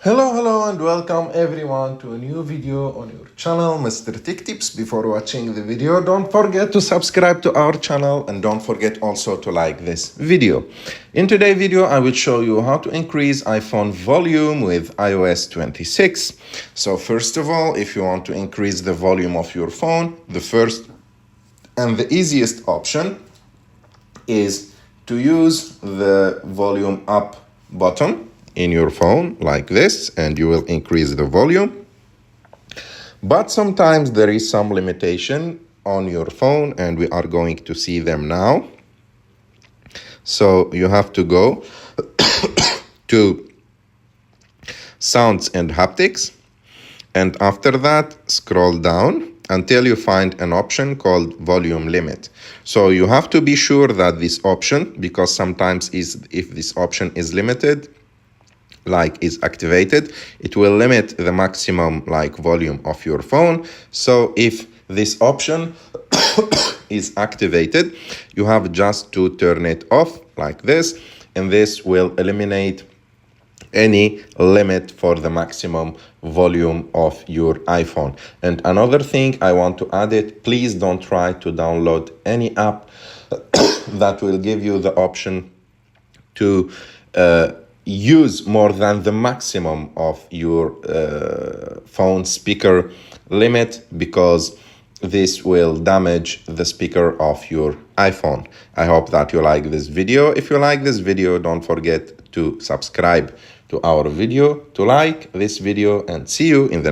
Hello and welcome everyone to a new video on your channel, Mr. Tech Tips. Before watching the video, don't forget to subscribe to our channel and don't forget also to like this video. In today's video, I will show you how to increase iPhone volume with iOS 26. So first of all, if you want to increase the volume of your phone, the first and the easiest option is to use the volume up button in your phone like this, and you will increase the volume. But sometimes there is some limitation on your phone, and we are going to see them now. So you have to go to sounds and haptics, and after that scroll down until you find an option called volume limit. So you have to be sure that this option, because sometimes if this option is limited, is activated, it will limit the maximum volume of your phone. So if this option is activated, you have just to turn it off like this, and this will eliminate any limit for the maximum volume of your iPhone. And another thing I want to add it, please don't try to download any app that will give you the option to use more than the maximum of your phone speaker limit, because this will damage the speaker of your iPhone. I hope that you like this video. If you like this video, don't forget to subscribe to our video, to like this video, and see you in the